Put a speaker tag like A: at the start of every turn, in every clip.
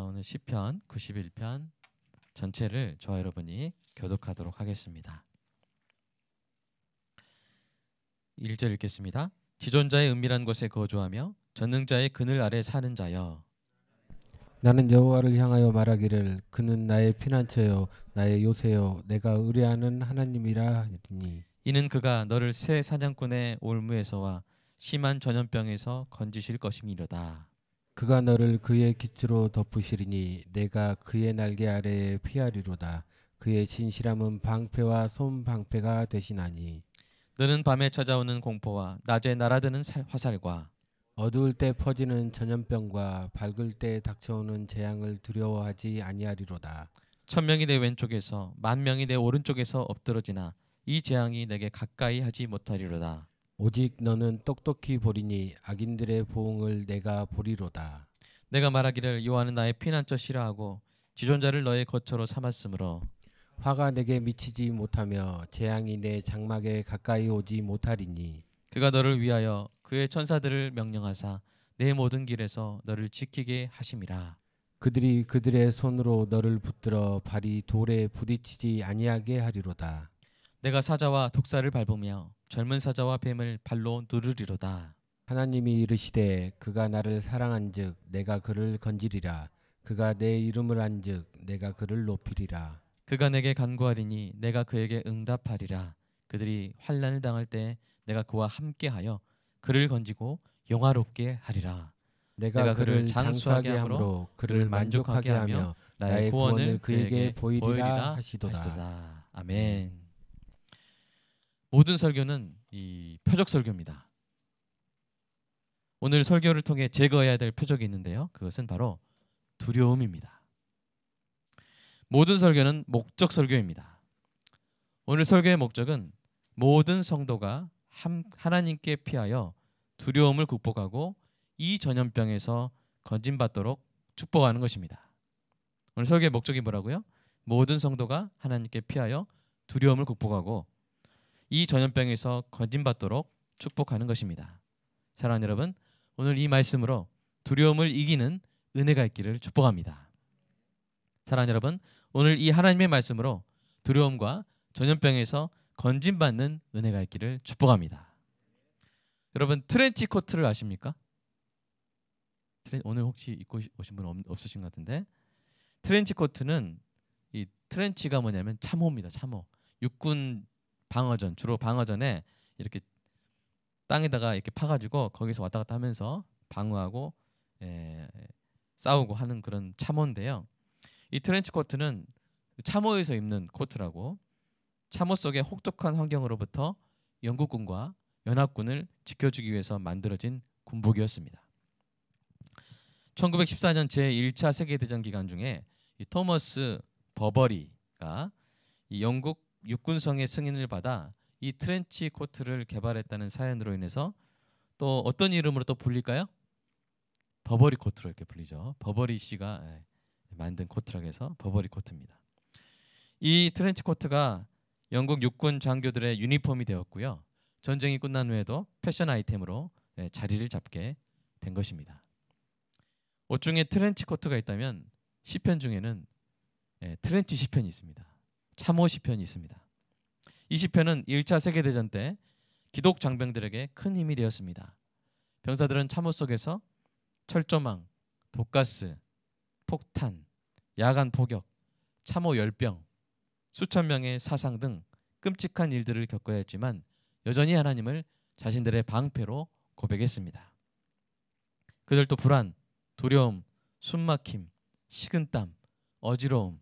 A: 오늘 시편 91편 전체를 저와 여러분이 교독하도록 하겠습니다. 1절 읽겠습니다. 지존자의 은밀한 곳에 거주하며 전능자의 그늘 아래 사는 자여,
B: 나는 여호와를 향하여 말하기를 그는 나의 피난처요 나의 요새요 내가 의뢰하는 하나님이라 하니.
A: 이는 그가 너를 새 사냥꾼의 올무에서와 심한 전염병에서 건지실 것임이로다.
B: 그가 너를 그의 깃으로 덮으시리니 내가 그의 날개 아래에 피하리로다. 그의 진실함은 방패와 손방패가 되시나니.
A: 너는 밤에 찾아오는 공포와 낮에 날아드는 화살과
B: 어두울 때 퍼지는 전염병과 밝을 때 닥쳐오는 재앙을 두려워하지 아니하리로다.
A: 천명이 내 왼쪽에서 만명이 내 오른쪽에서 엎드러지나 이 재앙이 내게 가까이 하지 못하리로다.
B: 오직 너는 똑똑히 보리니 악인들의 보응을 내가 보리로다.
A: 내가 말하기를 여호와는 나의 피난처 싫어하고 지존자를 너의 거처로 삼았으므로
B: 화가 내게 미치지 못하며 재앙이 내 장막에 가까이 오지 못하리니.
A: 그가 너를 위하여 그의 천사들을 명령하사 내 모든 길에서 너를 지키게 하심이라.
B: 그들이 그들의 손으로 너를 붙들어 발이 돌에 부딪히지 아니하게 하리로다.
A: 내가 사자와 독사를 밟으며 젊은 사자와 뱀을 발로 누르리로다.
B: 하나님이 이르시되 그가 나를 사랑한즉 내가 그를 건지리라. 그가 내 이름을 안즉 내가 그를 높이리라.
A: 그가 내게 간구하리니 내가 그에게 응답하리라. 그들이 환난을 당할 때 내가 그와 함께하여 그를 건지고 영화롭게 하리라.
B: 내가 그를 장수하게 함으로 그를 만족하게 하며 나의 구원을 그에게 보이리라 하시도다.
A: 아멘. 모든 설교는 이 표적 설교입니다. 오늘 설교를 통해 제거해야 될 표적이 있는데요. 그것은 바로 두려움입니다. 모든 설교는 목적 설교입니다. 오늘 설교의 목적은 모든 성도가 하나님께 피하여 두려움을 극복하고 이 전염병에서 건진받도록 축복하는 것입니다. 오늘 설교의 목적이 뭐라고요? 모든 성도가 하나님께 피하여 두려움을 극복하고 이 전염병에서 건진받도록 축복하는 것입니다. 사랑하는 여러분, 오늘 이 말씀으로 두려움을 이기는 은혜가 있기를 축복합니다. 사랑하는 여러분, 오늘 이 하나님의 말씀으로 두려움과 전염병에서 건진받는 은혜가 있기를 축복합니다. 여러분, 트렌치 코트를 아십니까? 오늘 혹시 입고 오신 분 없으신 것 같은데, 트렌치 코트는 이 트렌치가 뭐냐면 참호입니다. 참호. 육군 방어전, 주로 방어전에 이렇게 땅에다가 이렇게 파가지고 거기서 왔다 갔다 하면서 방어하고 싸우고 하는 그런 참호인데요. 이 트렌치 코트는 참호에서 입는 코트라고, 참호 속의 혹독한 환경으로부터 영국군과 연합군을 지켜주기 위해서 만들어진 군복이었습니다. 1914년 제1차 세계대전 기간 중에 이 토머스 버버리가 이 영국 육군성의 승인을 받아 이 트렌치 코트를 개발했다는 사연으로 인해서 또 어떤 이름으로 또 불릴까요? 버버리 코트로 이렇게 불리죠. 버버리 씨가 만든 코트라고 해서 버버리 코트입니다. 이 트렌치 코트가 영국 육군 장교들의 유니폼이 되었고요. 전쟁이 끝난 후에도 패션 아이템으로 자리를 잡게 된 것입니다. 옷 중에 트렌치 코트가 있다면 시편 중에는 트렌치 시편이 있습니다. 참호 시편이 있습니다. 이 시편은 1차 세계대전 때 기독 장병들에게 큰 힘이 되었습니다. 병사들은 참호 속에서 철조망, 독가스, 폭탄, 야간 포격, 참호 열병, 수천 명의 사상 등 끔찍한 일들을 겪어야 했지만 여전히 하나님을 자신들의 방패로 고백했습니다. 그들도 불안, 두려움, 숨막힘, 식은땀, 어지러움,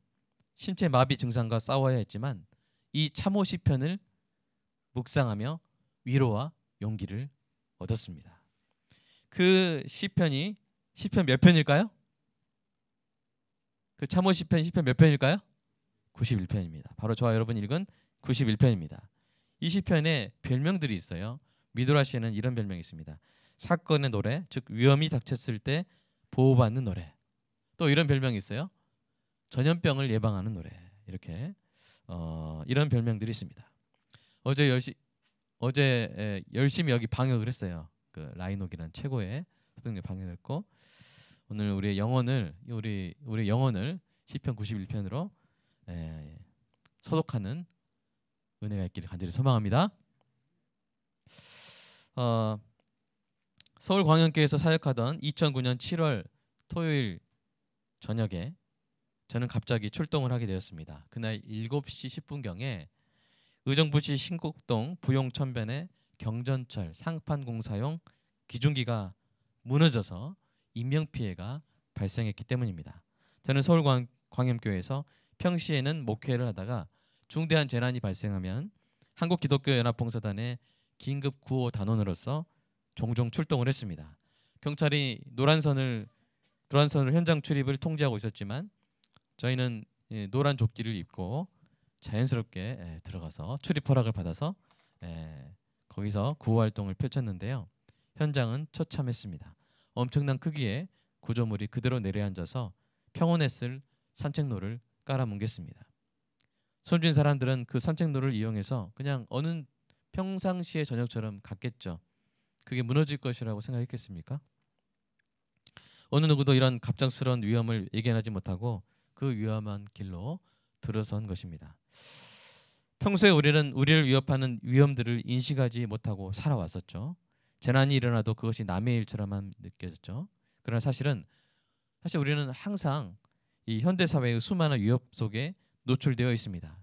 A: 신체 마비 증상과 싸워야 했지만 이 참호 시편을 묵상하며 위로와 용기를 얻었습니다. 그 시편이 시편 몇 편일까요? 그 참호 시편 몇 편일까요? 91편입니다. 바로 저와 여러분이 읽은 91편입니다. 이 시편에 별명들이 있어요. 미드라시에는 이런 별명이 있습니다. 사건의 노래, 즉 위험이 닥쳤을 때 보호받는 노래. 또 이런 별명이 있어요. 전염병을 예방하는 노래. 이렇게 이런 별명들이 있습니다. 어제 열심히 여기 방역을 했어요. 그 라인옥이라는 최고의 소독력 방역을 했고, 오늘 우리의 영혼을 우리 영혼을 시편 91편으로 소독하는 은혜가 있기를 간절히 소망합니다. 서울광영교회에서 사역하던 2009년 7월 토요일 저녁에 저는 갑자기 출동을 하게 되었습니다. 그날 7시 10분경에 의정부시 신곡동 부용천변의 경전철 상판 공사용 기중기가 무너져서 인명피해가 발생했기 때문입니다. 저는 서울광염교회에서 평시에는 목회를 하다가 중대한 재난이 발생하면 한국기독교연합봉사단의 긴급 구호 단원으로서 종종 출동을 했습니다. 경찰이 노란선을 현장 출입을 통제하고 있었지만 저희는 노란 조끼를 입고 자연스럽게 들어가서 출입 허락을 받아서 거기서 구호 활동을 펼쳤는데요. 현장은 처참했습니다. 엄청난 크기의 구조물이 그대로 내려앉아서 평온했을 산책로를 깔아뭉갰습니다. 손진 사람들은 그 산책로를 이용해서 그냥 어느 평상시의 저녁처럼 갔겠죠. 그게 무너질 것이라고 생각했겠습니까? 어느 누구도 이런 갑작스러운 위험을 예견하지 못하고 그 위험한 길로 들어선 것입니다. 평소에 우리를 위협하는 위험들을 인식하지 못하고 살아왔었죠. 재난이 일어나도 그것이 남의 일처럼만 느껴졌죠. 그러나 사실 우리는 항상 이 현대 사회의 수많은 위협 속에 노출되어 있습니다.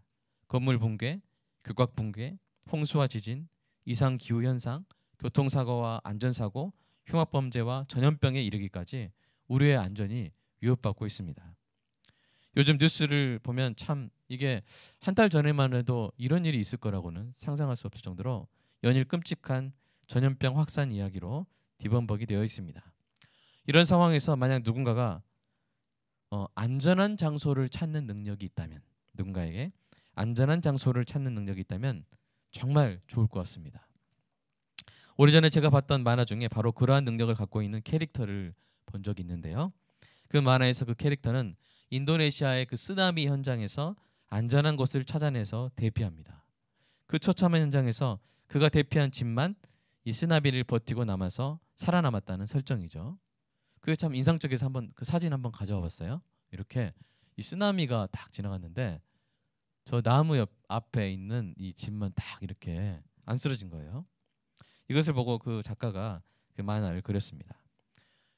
A: 건물 붕괴, 교각 붕괴, 홍수와 지진, 이상 기후 현상, 교통사고와 안전사고, 흉악범죄와 전염병에 이르기까지 우리의 안전이 위협받고 있습니다. 요즘 뉴스를 보면 참 이게 한 달 전에만 해도 이런 일이 있을 거라고는 상상할 수 없을 정도로 연일 끔찍한 전염병 확산 이야기로 뒤범벅이 되어 있습니다. 이런 상황에서 만약 누군가가 안전한 장소를 찾는 능력이 있다면, 누군가에게 안전한 장소를 찾는 능력이 있다면 정말 좋을 것 같습니다. 오래전에 제가 봤던 만화 중에 바로 그러한 능력을 갖고 있는 캐릭터를 본 적이 있는데요. 그 만화에서 그 캐릭터는 인도네시아의 그 쓰나미 현장에서 안전한 곳을 찾아내서 대피합니다. 그 처참한 현장에서 그가 대피한 집만 이 쓰나미를 버티고 남아서 살아남았다는 설정이죠. 그게 참 인상적이어서 한번 그 사진 한번 가져와 봤어요. 이렇게 이 쓰나미가 딱 지나갔는데 저 나무 옆 앞에 있는 이 집만 딱 이렇게 안 쓰러진 거예요. 이것을 보고 그 작가가 그 만화를 그렸습니다.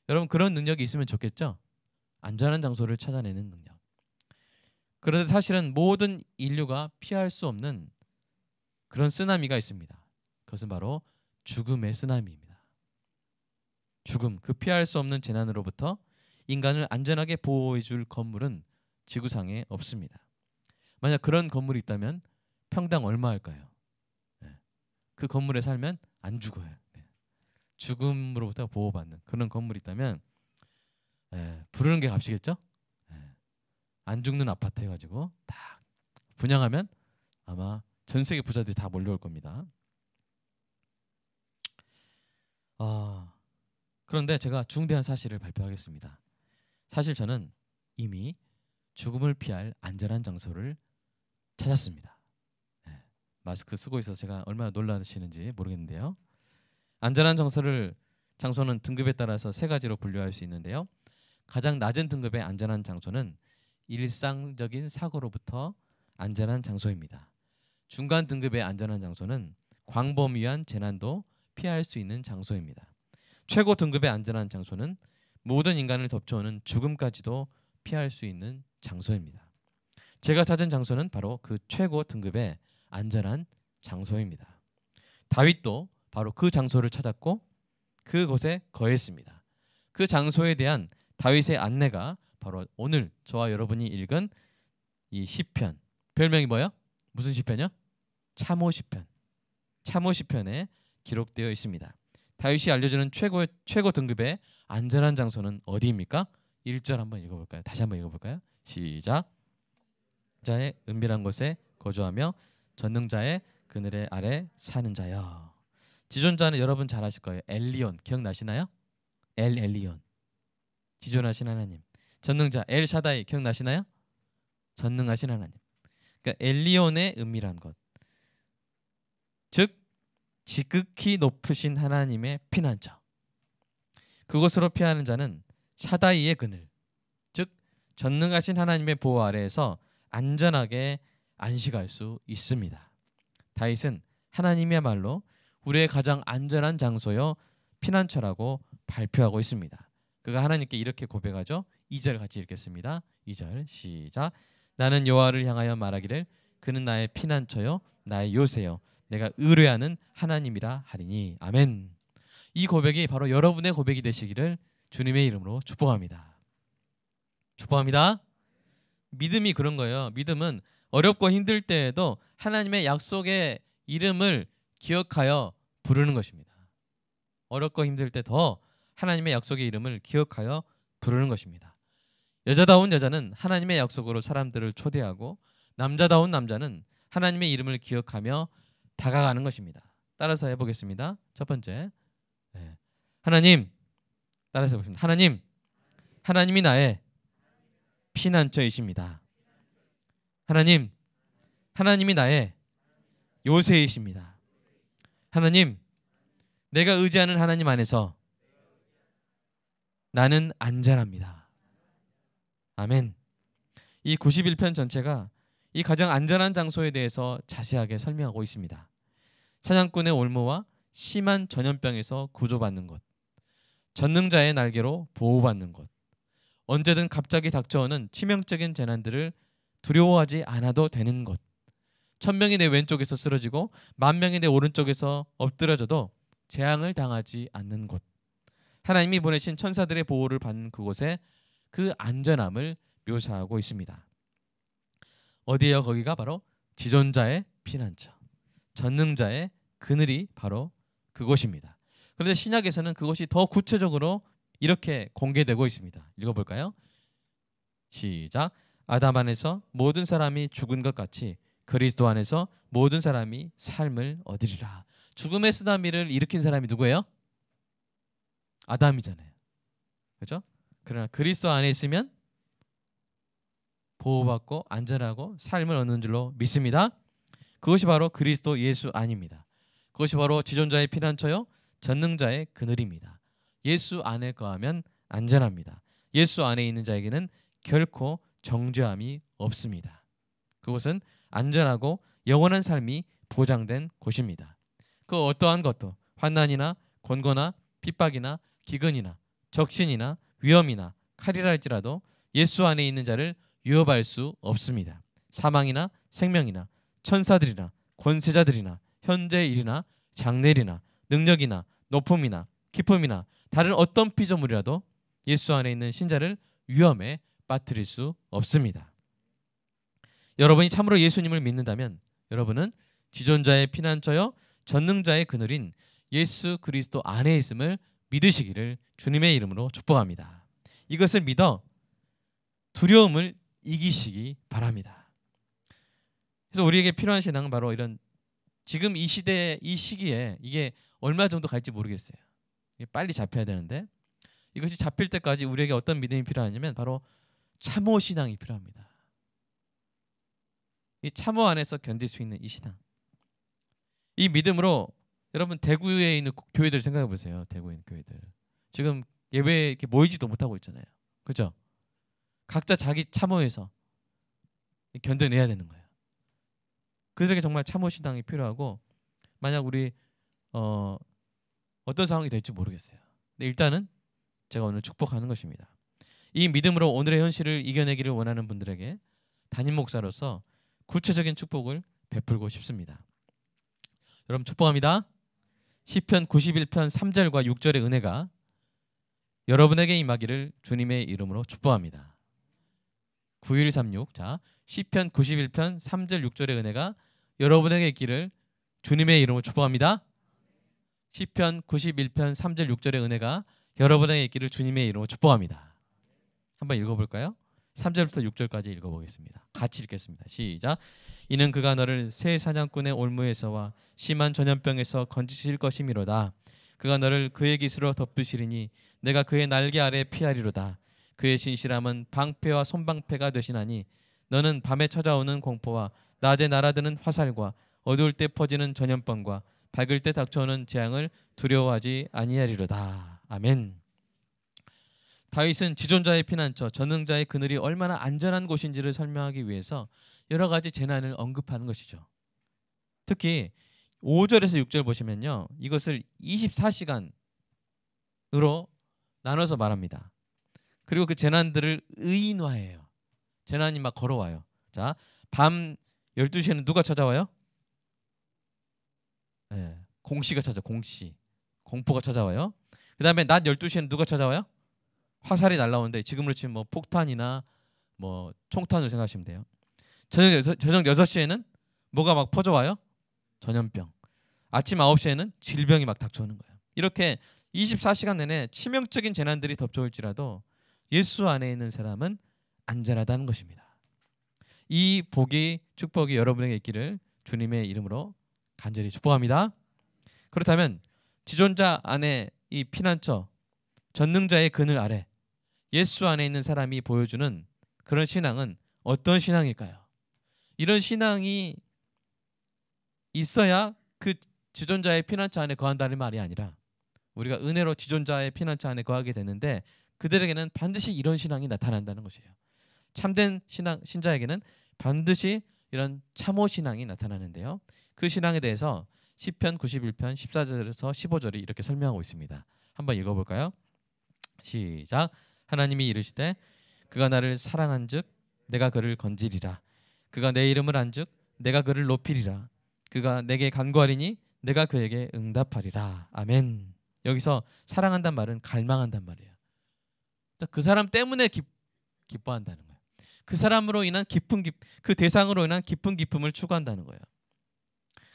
A: 여러분 그런 능력이 있으면 좋겠죠? 안전한 장소를 찾아내는 능력. 그런데 사실은 모든 인류가 피할 수 없는 그런 쓰나미가 있습니다. 그것은 바로 죽음의 쓰나미입니다. 죽음, 그 피할 수 없는 재난으로부터 인간을 안전하게 보호해줄 건물은 지구상에 없습니다. 만약 그런 건물이 있다면 평당 얼마 할까요? 그 건물에 살면 안 죽어요. 죽음으로부터 보호받는 그런 건물이 있다면 부르는 게 값이겠죠? 안 죽는 아파트 해가지고 딱 분양하면 아마 전 세계 부자들이 다 몰려올 겁니다. 그런데 제가 중대한 사실을 발표하겠습니다. 사실 저는 이미 죽음을 피할 안전한 장소를 찾았습니다. 마스크 쓰고 있어서 제가 얼마나 놀라시는지 모르겠는데요. 안전한 장소는 등급에 따라서 세 가지로 분류할 수 있는데요. 가장 낮은 등급의 안전한 장소는 일상적인 사고로부터 안전한 장소입니다. 중간 등급의 안전한 장소는 광범위한 재난도 피할 수 있는 장소입니다. 최고 등급의 안전한 장소는 모든 인간을 덮쳐오는 죽음까지도 피할 수 있는 장소입니다. 제가 찾은 장소는 바로 그 최고 등급의 안전한 장소입니다. 다윗도 바로 그 장소를 찾았고 그곳에 거했습니다. 그 장소에 대한 다윗의 안내가 바로 오늘 저와 여러분이 읽은 이 시편, 별명이 뭐예요? 무슨 시편이요? 참호 시편. 참호 시편에 기록되어 있습니다. 다윗이 알려주는 최고 등급의 안전한 장소는 어디입니까? 1절 한번 읽어볼까요? 다시 한번 읽어볼까요? 시작. 자의 은밀한 곳에 거주하며 전능자의 그늘의 아래 사는 자여. 지존자는 여러분 잘 아실 거예요. 엘리온 기억나시나요? 엘리온. 지존하신 하나님. 전능자 엘샤다이 기억나시나요? 전능하신 하나님. 그러니까 엘리온의 은밀한 곳. 즉 지극히 높으신 하나님의 피난처. 그곳으로 피하는 자는 샤다이의 그늘, 즉 전능하신 하나님의 보호 아래에서 안전하게 안식할 수 있습니다. 다윗은 하나님이야말로 우리의 가장 안전한 장소여 피난처라고 발표하고 있습니다. 그가 하나님께 이렇게 고백하죠. 2절 같이 읽겠습니다. 2절 시작. 나는 여호와를 향하여 말하기를 그는 나의 피난처요 나의 요새요 내가 의뢰하는 하나님이라 하리니. 아멘. 이 고백이 바로 여러분의 고백이 되시기를 주님의 이름으로 축복합니다. 축복합니다. 믿음이 그런 거예요. 믿음은 어렵고 힘들 때에도 하나님의 약속의 이름을 기억하여 부르는 것입니다. 어렵고 힘들 때 더 하나님의 약속의 이름을 기억하여 부르는 것입니다. 여자다운 여자는 하나님의 약속으로 사람들을 초대하고 남자다운 남자는 하나님의 이름을 기억하며 다가가는 것입니다. 따라서 해보겠습니다. 첫 번째, 하나님, 따라서 해보겠습니다. 하나님, 하나님이 나의 피난처이십니다. 하나님, 하나님이 나의 요새이십니다. 하나님, 내가 의지하는 하나님 안에서 나는 안전합니다. 아멘. 이 91편 전체가 이 가장 안전한 장소에 대해서 자세하게 설명하고 있습니다. 사냥꾼의 올무와 심한 전염병에서 구조받는 것, 전능자의 날개로 보호받는 것, 언제든 갑자기 닥쳐오는 치명적인 재난들을 두려워하지 않아도 되는 것, 1000명이 내 왼쪽에서 쓰러지고 10,000명이 내 오른쪽에서 엎드려져도 재앙을 당하지 않는 곳, 하나님이 보내신 천사들의 보호를 받는 그곳에 그 안전함을 묘사하고 있습니다. 어디에요? 거기가 바로 지존자의 피난처, 전능자의 그늘이 바로 그곳입니다. 그런데 신약에서는 그것이 더 구체적으로 이렇게 공개되고 있습니다. 읽어볼까요? 시작. 아담 안에서 모든 사람이 죽은 것 같이 그리스도 안에서 모든 사람이 삶을 얻으리라. 죽음의 쓰나미를 일으킨 사람이 누구예요? 아담이잖아요. 그렇죠? 그러나 그리스도 안에 있으면 보호받고 안전하고 삶을 얻는 줄로 믿습니다. 그것이 바로 그리스도 예수 안입니다. 그것이 바로 지존자의 피난처요 전능자의 그늘입니다. 예수 안에 거하면 안전합니다. 예수 안에 있는 자에게는 결코 정죄함이 없습니다. 그곳은 안전하고 영원한 삶이 보장된 곳입니다. 그 어떠한 것도 환난이나 곤고나 핍박이나 기근이나 적신이나 위험이나 칼이라 할지라도 예수 안에 있는 자를 위협할 수 없습니다. 사망이나 생명이나 천사들이나 권세자들이나 현재의 일이나 장래일이나 능력이나 높음이나 깊음이나 다른 어떤 피조물이라도 예수 안에 있는 신자를 위험에 빠뜨릴 수 없습니다. 여러분이 참으로 예수님을 믿는다면 여러분은 지존자의 피난처여 전능자의 그늘인 예수 그리스도 안에 있음을 믿으시기를 주님의 이름으로 축복합니다. 이것을 믿어 두려움을 이기시기 바랍니다. 그래서 우리에게 필요한 신앙은 바로 이런 지금 이 시대 이 시기에 이게 얼마 정도 갈지 모르겠어요. 이게 빨리 잡혀야 되는데 이것이 잡힐 때까지 우리에게 어떤 믿음이 필요하냐면 바로 참호 신앙이 필요합니다. 이 참호 안에서 견딜 수 있는 이 신앙. 이 믿음으로 여러분 대구에 있는 교회들 생각해 보세요. 대구에 있는 교회들 지금 예배에 이렇게 모이지도 못하고 있잖아요. 그렇죠? 각자 자기 참호에서 견뎌내야 되는 거예요. 그들에게 정말 참호 신앙이 필요하고 만약 우리 어떤 상황이 될지 모르겠어요. 근데 일단은 제가 오늘 축복하는 것입니다. 이 믿음으로 오늘의 현실을 이겨내기를 원하는 분들에게 담임 목사로서 구체적인 축복을 베풀고 싶습니다. 여러분 축복합니다. 시편 91편 3절과 6절의 은혜가 여러분에게 임하기를 주님의 이름으로 축복합니다. 9136 자 시편 91편 3절 6절의 은혜가 여러분에게 있기를 주님의 이름으로 축복합니다. 시편 91편 3절 6절의 은혜가 여러분에게 있기를 주님의 이름으로 축복합니다. 한번 읽어볼까요? 3절부터 6절까지 읽어보겠습니다. 같이 읽겠습니다. 시작. 이는 그가 너를 새 사냥꾼의 올무에서와 심한 전염병에서 건지실 것이미로다. 그가 너를 그의 깃으로 덮으시리니 내가 그의 날개 아래 피하리로다. 그의 신실함은 방패와 손방패가 되시나니 너는 밤에 찾아오는 공포와 낮에 날아드는 화살과 어두울 때 퍼지는 전염병과 밝을 때 닥쳐오는 재앙을 두려워하지 아니하리로다. 아멘. 다윗은 지존자의 피난처, 전능자의 그늘이 얼마나 안전한 곳인지를 설명하기 위해서 여러 가지 재난을 언급하는 것이죠. 특히 5절에서 6절 보시면요, 이것을 24시간으로 나눠서 말합니다. 그리고 그 재난들을 의인화해요. 재난이 막 걸어와요. 자, 밤 12시에는 누가 찾아와요? 네, 공시가 찾아. 공포가 찾아와요. 그 다음에 낮 12시에는 누가 찾아와요? 화살이 날라오는데 지금으로 치면 뭐 폭탄이나 뭐 총탄을 생각하시면 돼요. 저녁 6시에는 뭐가 막 퍼져와요? 전염병. 아침 9시에는 질병이 막 닥쳐오는 거예요. 이렇게 24시간 내내 치명적인 재난들이 덮쳐올지라도 예수 안에 있는 사람은 안전하다는 것입니다. 이 복이, 축복이 여러분에게 있기를 주님의 이름으로 간절히 축복합니다. 그렇다면 지존자 안에 이 피난처, 전능자의 그늘 아래 예수 안에 있는 사람이 보여주는 그런 신앙은 어떤 신앙일까요? 이런 신앙이 있어야 그 지존자의 피난처 안에 거한다는 말이 아니라 우리가 은혜로 지존자의 피난처 안에 거하게 되는데 그들에게는 반드시 이런 신앙이 나타난다는 것이에요. 참된 신자에게는 반드시 이런 참호 신앙이 나타나는데요. 그 신앙에 대해서 시편 91편 14절에서 15절이 이렇게 설명하고 있습니다. 한번 읽어볼까요? 시작. 하나님이 이르시되 그가 나를 사랑한즉 내가 그를 건지리라. 그가 내 이름을 안즉 내가 그를 높이리라. 그가 내게 간구하리니 내가 그에게 응답하리라. 아멘. 여기서 사랑한단 말은 갈망한단 말이에요. 그 사람 때문에 기뻐한다는 거예요. 그 사람으로 인한 그 대상으로 인한 깊은 기쁨을 추구한다는 거예요.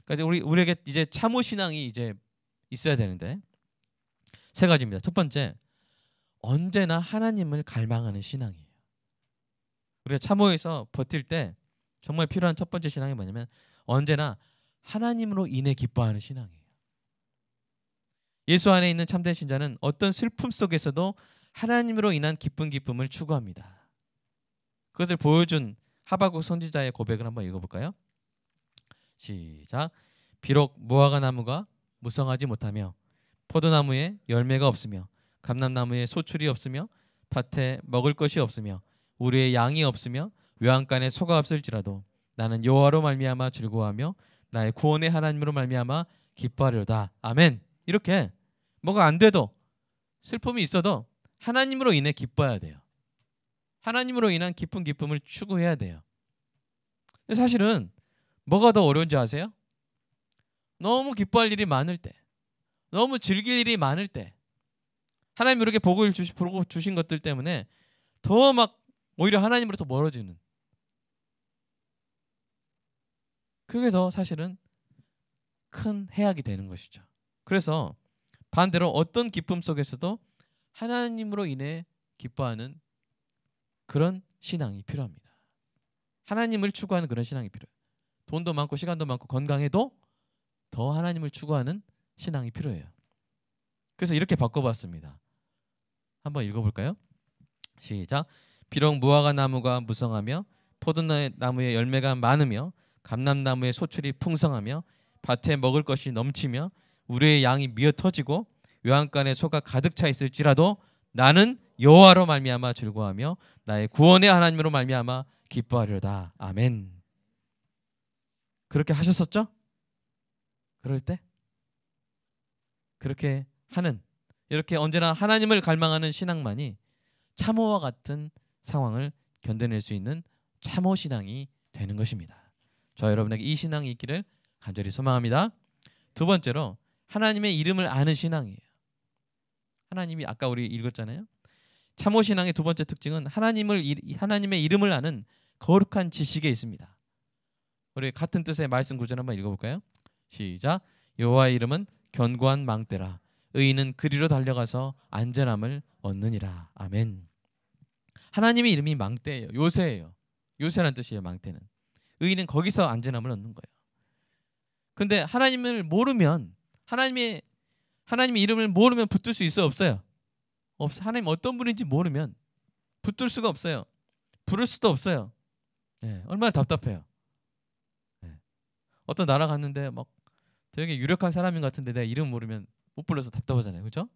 A: 그러니까 우리에게 이제 참호 신앙이 이제 있어야 되는데 세 가지입니다. 첫 번째, 언제나 하나님을 갈망하는 신앙이에요. 우리가 참호에서 버틸 때 정말 필요한 첫 번째 신앙이 뭐냐면 언제나 하나님으로 인해 기뻐하는 신앙이에요. 예수 안에 있는 참된 신자는 어떤 슬픔 속에서도 하나님으로 인한 기쁨을 추구합니다. 그것을 보여준 하박국 선지자의 고백을 한번 읽어볼까요? 시작. 비록 무화과 나무가 무성하지 못하며 포도나무에 열매가 없으며 감람나무에 소출이 없으며 밭에 먹을 것이 없으며 우리의 양이 없으며 외양간에 소가 없을지라도 나는 여호와로 말미암아 즐거워하며 나의 구원의 하나님으로 말미암아 기뻐하리로다. 아멘. 이렇게 뭐가 안 돼도 슬픔이 있어도 하나님으로 인해 기뻐해야 돼요. 하나님으로 인한 기쁨을 추구해야 돼요. 근데 사실은 뭐가 더 어려운지 아세요? 너무 기뻐할 일이 많을 때, 너무 즐길 일이 많을 때 하나님 이렇게 복을 주신 것들 때문에 더 막 오히려 하나님으로부터 멀어지는, 그게 더 사실은 큰 해악이 되는 것이죠. 그래서 반대로 어떤 기쁨 속에서도 하나님으로 인해 기뻐하는 그런 신앙이 필요합니다. 하나님을 추구하는 그런 신앙이 필요해요. 돈도 많고 시간도 많고 건강해도 더 하나님을 추구하는 신앙이 필요해요. 그래서 이렇게 바꿔봤습니다. 한번 읽어볼까요? 시작. 비록 무화과 나무가 무성하며 포도나무에 열매가 많으며 감람나무에 소출이 풍성하며 밭에 먹을 것이 넘치며 우리의 양이 미어 터지고 외양간에 소가 가득 차 있을지라도 나는 여호와로 말미암아 즐거워하며 나의 구원의 하나님으로 말미암아 기뻐하리로다. 아멘. 그렇게 하셨었죠? 그럴 때 그렇게 하는, 이렇게 언제나 하나님을 갈망하는 신앙만이 참호와 같은 상황을 견뎌낼 수 있는 참호 신앙이 되는 것입니다. 저 여러분에게 이 신앙이 있기를 간절히 소망합니다. 두 번째로 하나님의 이름을 아는 신앙이에요. 하나님이 아까 우리 읽었잖아요. 참호 신앙의 두 번째 특징은 하나님의 이름을 아는 거룩한 지식에 있습니다. 우리 같은 뜻의 말씀 구절 한번 읽어볼까요? 시작. 여호와의 이름은 견고한 망대라. 의인은 그리로 달려가서 안전함을 얻느니라. 아멘. 하나님의 이름이 망대예요. 요새예요. 요새란 뜻이에요. 망대는. 의인은 거기서 안전함을 얻는 거예요. 근데 하나님을 모르면 하나님의 이름을 모르면 붙들 수 있어요? 없어요? 하나님 어떤 분인지 모르면 붙들 수가 없어요. 부를 수도 없어요. 네, 얼마나 답답해요. 네. 어떤 나라 갔는데 막 되게 유력한 사람인 것 같은데 내가 이름 모르면 못 불러서 답답하잖아요. 그렇죠?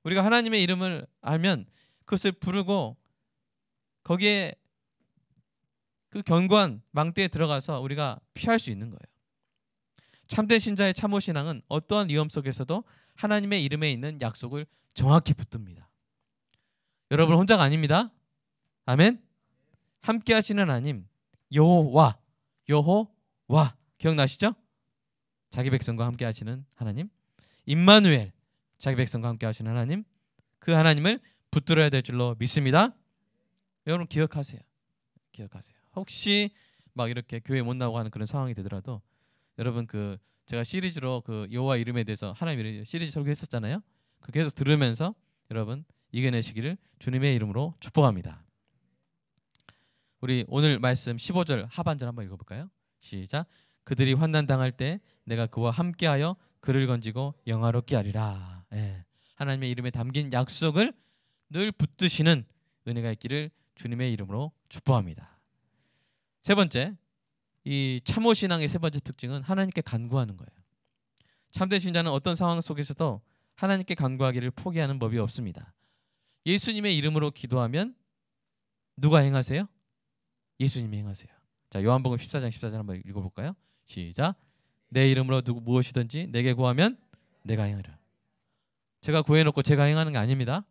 A: 우리가 하나님의 이름을 알면 그것을 부르고 거기에 그 견고한 망대에 들어가서 우리가 피할 수 있는 거예요. 참된 신자의 참호 신앙은 어떠한 위험 속에서도 하나님의 이름에 있는 약속을 정확히 붙듭니다. 여러분 혼자가 아닙니다. 아멘. 함께 하시는 하나님 여호와 기억나시죠? 자기 백성과 함께 하시는 하나님 임마누엘, 자기 백성과 함께 하시는 하나님, 그 하나님을 붙들어야 될 줄로 믿습니다. 여러분 기억하세요. 혹시 막 이렇게 교회 못 나오고 하는 그런 상황이 되더라도 여러분 그 제가 시리즈로 그 여호와 이름에 대해서 하나님 이름 시리즈 설교했었잖아요. 그 계속 들으면서 여러분 이겨내시기를 주님의 이름으로 축복합니다. 우리 오늘 말씀 15절 하반절 한번 읽어볼까요? 시작. 그들이 환난 당할 때 내가 그와 함께하여 그를 건지고 영화롭게 하리라. 하나님의 이름에 담긴 약속을 늘 붙드시는 은혜가 있기를 주님의 이름으로 축복합니다. 세 번째, 이 참호 신앙의 세 번째 특징은 하나님께 간구하는 거예요. 참된 신자는 어떤 상황 속에서도 하나님께 간구하기를 포기하는 법이 없습니다. 예수님의 이름으로 기도하면 누가 행하세요? 예수님이 행하세요. 자, 요한복음 14장 14절 한번 읽어볼까요? 시작. 내 이름으로 무엇이든지 내게 구하면 내가 행하리라. 제가 구해놓고 제가 행하는 게 아닙니다.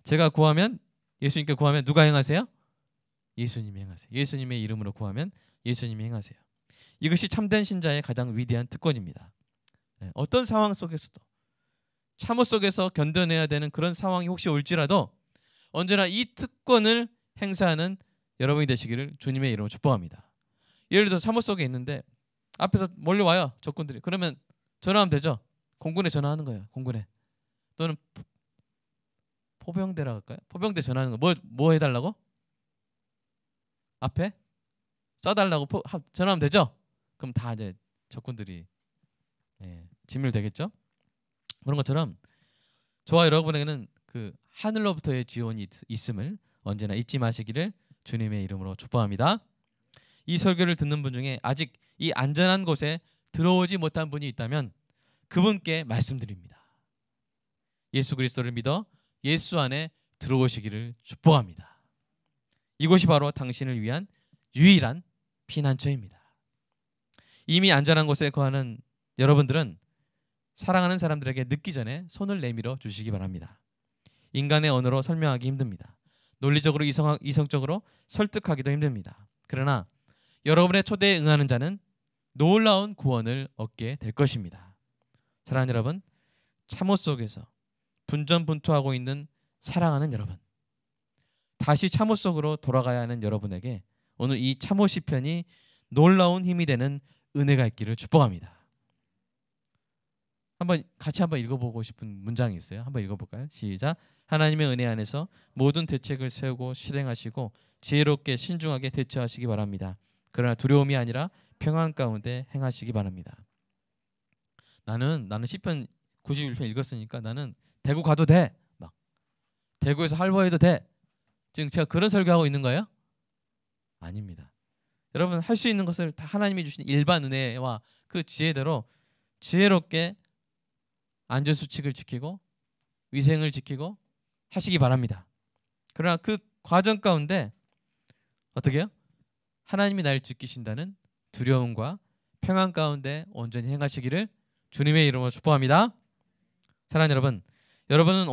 A: 제가 구하면 예수님께 구하면 누가 행하세요? 예수님이 행하세요. 예수님의 이름으로 구하면 예수님이 행하세요. 이것이 참된 신자의 가장 위대한 특권입니다. 어떤 상황 속에서도 참호 속에서 견뎌내야 되는 그런 상황이 혹시 올지라도 언제나 이 특권을 행사하는 여러분이 되시기를 주님의 이름으로 축복합니다. 예를 들어 참호 속에 있는데 앞에서 몰려와요 적군들이. 그러면 전화하면 되죠. 공군에 전화하는 거예요. 공군에. 또는 포병대라 할까요? 포병대 전화하는 거. 뭐 해달라고? 앞에 쏴달라고 전화하면 되죠. 그럼 다 이제 적군들이 진멸되겠죠. 그런 것처럼 저와 여러분에게는 그 하늘로부터의 지원이 있음을 언제나 잊지 마시기를 주님의 이름으로 축복합니다. 이 설교를 듣는 분 중에 아직 이 안전한 곳에 들어오지 못한 분이 있다면 그분께 말씀드립니다. 예수 그리스도를 믿어 예수 안에 들어오시기를 축복합니다. 이곳이 바로 당신을 위한 유일한 피난처입니다. 이미 안전한 곳에 거하는 여러분들은 사랑하는 사람들에게 늦기 전에 손을 내밀어 주시기 바랍니다. 인간의 언어로 설명하기 힘듭니다. 논리적으로 이성적으로 설득하기도 힘듭니다. 그러나 여러분의 초대에 응하는 자는 놀라운 구원을 얻게 될 것입니다. 사랑하는 여러분, 참호 속에서 분전분투하고 있는 사랑하는 여러분, 다시 참호 속으로 돌아가야 하는 여러분에게 오늘 이 참호 시편이 놀라운 힘이 되는 은혜가 있기를 축복합니다. 같이 한번 읽어보고 싶은 문장이 있어요. 한번 읽어볼까요? 시작. 하나님의 은혜 안에서 모든 대책을 세우고 실행하시고 지혜롭게 신중하게 대처하시기 바랍니다. 그러나 두려움이 아니라 평안 가운데 행하시기 바랍니다. 나는 시편 91편 읽었으니까 나는 대구 가도 돼. 막 대구에서 할부해도 돼. 지금 제가 그런 설교하고 있는 거예요? 아닙니다. 여러분 할 수 있는 것을 다 하나님이 주신 일반 은혜와 그 지혜대로 지혜롭게 안전수칙을 지키고 위생을 지키고 하시기 바랍니다. 그러나 그 과정 가운데 어떻게 해요? 하나님이 나를 지키신다는 두려움과 평안 가운데 온전히 행하시기를 주님의 이름으로 축복합니다. 사랑하는 여러분, 여러분은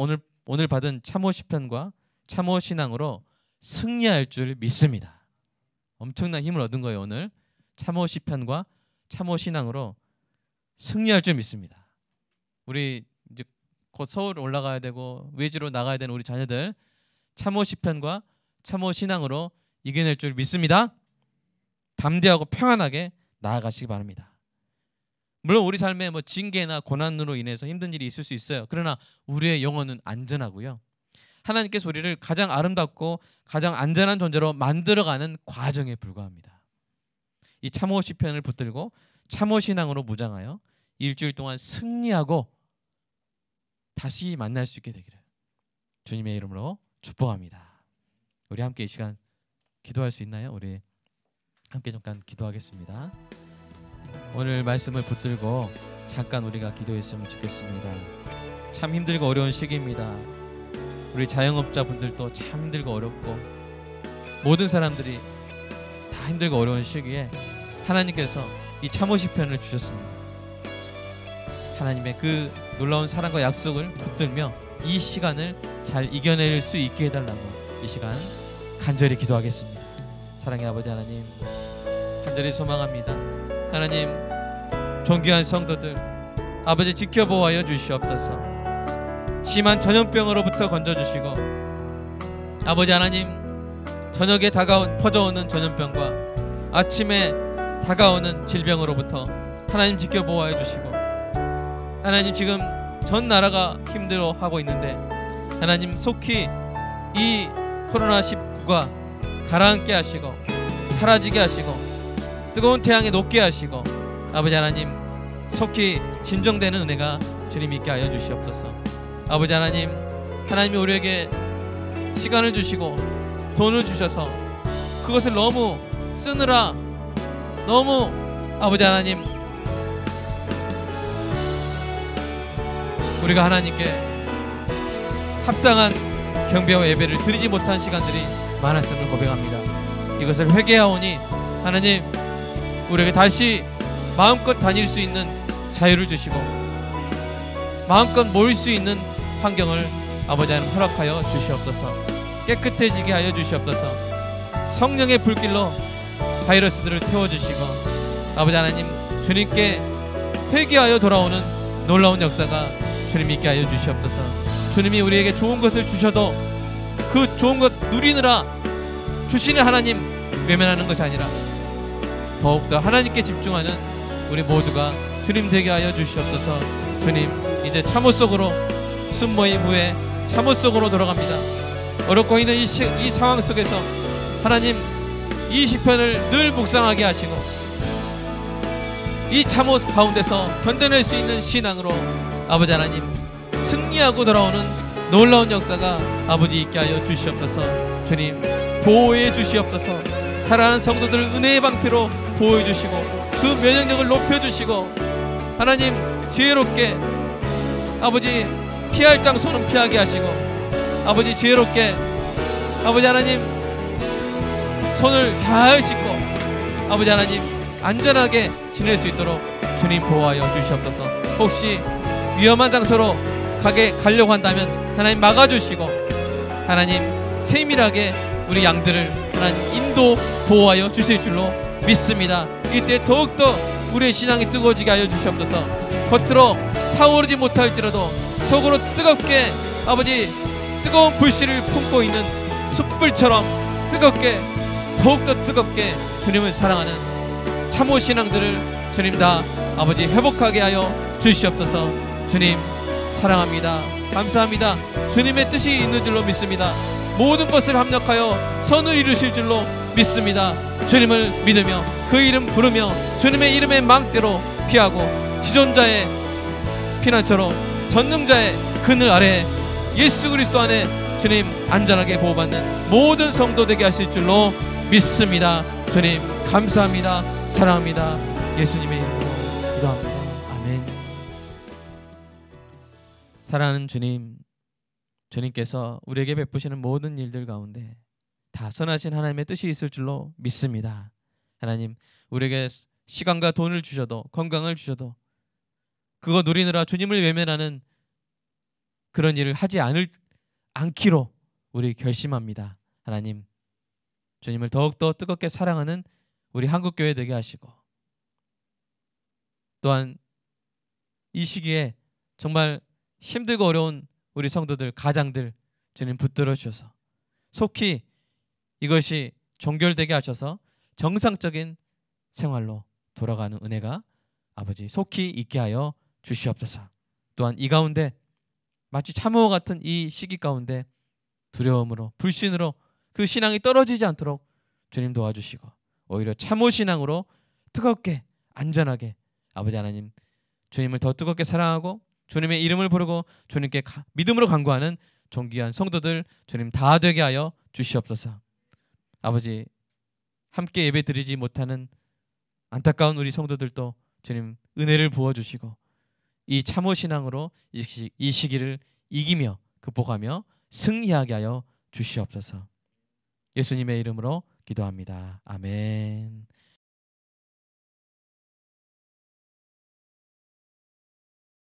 A: 오늘 받은 참호 시편과 참호 신앙으로 승리할 줄 믿습니다. 엄청난 힘을 얻은 거예요. 오늘 참호 시편과 참호 신앙으로 승리할 줄 믿습니다. 우리 이제 곧 서울 올라가야 되고 외지로 나가야 되는 우리 자녀들 참호 시편과 참호 신앙으로 이겨낼 줄 믿습니다. 담대하고 평안하게 나아가시기 바랍니다. 물론 우리 삶에 징계나 고난으로 인해서 힘든 일이 있을 수 있어요. 그러나 우리의 영혼은 안전하고요. 하나님께서 우리를 가장 아름답고 가장 안전한 존재로 만들어가는 과정에 불과합니다. 이 참호 시편을 붙들고 참호 신앙으로 무장하여 일주일 동안 승리하고 다시 만날 수 있게 되기를 주님의 이름으로 축복합니다. 우리 함께 이 시간 기도할 수 있나요? 우리 함께 잠깐 기도하겠습니다. 오늘 말씀을 붙들고 잠깐 우리가 기도했으면 좋겠습니다. 참 힘들고 어려운 시기입니다. 우리 자영업자분들도 참 힘들고 어렵고 모든 사람들이 다 힘들고 어려운 시기에 하나님께서 이 참호 시편을 주셨습니다. 하나님의 그 놀라운 사랑과 약속을 붙들며 이 시간을 잘 이겨낼 수 있게 해달라고 이 시간 간절히 기도하겠습니다. 사랑의 아버지 하나님, 간절히 소망합니다. 하나님, 존귀한 성도들 아버지 지켜보아여 주시옵소서. 심한 전염병으로부터 건져주시고 아버지 하나님, 저녁에 퍼져오는 전염병과 아침에 다가오는 질병으로부터 하나님 지켜보아여 주시고, 하나님 지금 전 나라가 힘들어하고 있는데 하나님 속히 이 코로나19가 가라앉게 하시고 사라지게 하시고 뜨거운 태양에 녹게 하시고 아버지 하나님 속히 진정되는 은혜가 주님 있게 하여 주시옵소서. 아버지 하나님, 하나님이 우리에게 시간을 주시고 돈을 주셔서 그것을 너무 쓰느라 너무 아버지 하나님 우리가 하나님께 합당한 경배와 예배를 드리지 못한 시간들이 많았음을 고백합니다. 이것을 회개하오니 하나님 우리에게 다시 마음껏 다닐 수 있는 자유를 주시고 마음껏 모일 수 있는 환경을 아버지 하나님 허락하여 주시옵소서. 깨끗해지게 하여 주시옵소서. 성령의 불길로 바이러스들을 태워주시고 아버지 하나님 주님께 회개하여 돌아오는 놀라운 역사가 주님 있게 하여 주시옵소서. 주님이 우리에게 좋은 것을 주셔도 그 좋은 것 누리느라 주시는 하나님 외면하는 것이 아니라 더욱더 하나님께 집중하는 우리 모두가 주님 되게 하여 주시옵소서. 주님, 이제 참호 속으로 숨모임 후에 참호 속으로 돌아갑니다. 어렵고 있는 이 상황 속에서 하나님 이 시편을 늘 묵상하게 하시고 이 참호 가운데서 견뎌낼 수 있는 신앙으로 아버지 하나님 승리하고 돌아오는 놀라운 역사가 아버지 있게 하여 주시옵소서. 주님 보호해 주시옵소서. 사랑하는 성도들을 은혜의 방패로 보호해 주시고 그 면역력을 높여 주시고 하나님 지혜롭게 아버지 피할 장소는 피하게 하시고 아버지 지혜롭게 아버지 하나님 손을 잘 씻고 아버지 하나님 안전하게 지낼 수 있도록 주님 보호하여 주시옵소서. 혹시 위험한 장소로 가려고 한다면 하나님 막아주시고 하나님 세밀하게 우리 양들을 하나님 인도 보호하여 주실 줄로 믿습니다. 이때 더욱더 우리의 신앙이 뜨거워지게 하여 주시옵소서. 겉으로 타오르지 못할지라도 속으로 뜨겁게 아버지 뜨거운 불씨를 품고 있는 숯불처럼 뜨겁게 더욱더 뜨겁게 주님을 사랑하는 참호 신앙들을 주님 다 아버지 회복하게 하여 주시옵소서. 주님 사랑합니다. 감사합니다. 주님의 뜻이 있는 줄로 믿습니다. 모든 것을 합력하여 선을 이루실 줄로 믿습니다. 주님을 믿으며 그 이름 부르며 주님의 이름의 망대로 피하고 지존자의 피난처로 전능자의 그늘 아래 예수 그리스도 안에 주님 안전하게 보호받는 모든 성도 되게 하실 줄로 믿습니다. 주님 감사합니다. 사랑합니다. 예수님의 이름으로 기도합니다. 아멘. 사랑하는 주님, 주님께서 우리에게 베푸시는 모든 일들 가운데 다 선하신 하나님의 뜻이 있을 줄로 믿습니다. 하나님, 우리에게 시간과 돈을 주셔도 건강을 주셔도 그거 누리느라 주님을 외면하는 그런 일을 하지 않기로 우리 결심합니다. 하나님, 주님을 더욱더 뜨겁게 사랑하는 우리 한국교회 되게 하시고 또한 이 시기에 정말 힘들고 어려운 우리 성도들, 가장들 주님 붙들어 주셔서 속히 이것이 종결되게 하셔서 정상적인 생활로 돌아가는 은혜가 아버지 속히 있게 하여 주시옵소서. 또한 이 가운데 마치 참호와 같은 이 시기 가운데 두려움으로 불신으로 그 신앙이 떨어지지 않도록 주님 도와주시고 오히려 참호 신앙으로 뜨겁게 안전하게 아버지 하나님 주님을 더 뜨겁게 사랑하고 주님의 이름을 부르고 주님께 믿음으로 간구하는 존귀한 성도들 주님 다 되게 하여 주시옵소서. 아버지 함께 예배 드리지 못하는 안타까운 우리 성도들도 주님 은혜를 부어주시고 이 참호 신앙으로 이 시기를 이기며 극복하며 승리하게 하여 주시옵소서. 예수님의 이름으로 기도합니다. 아멘.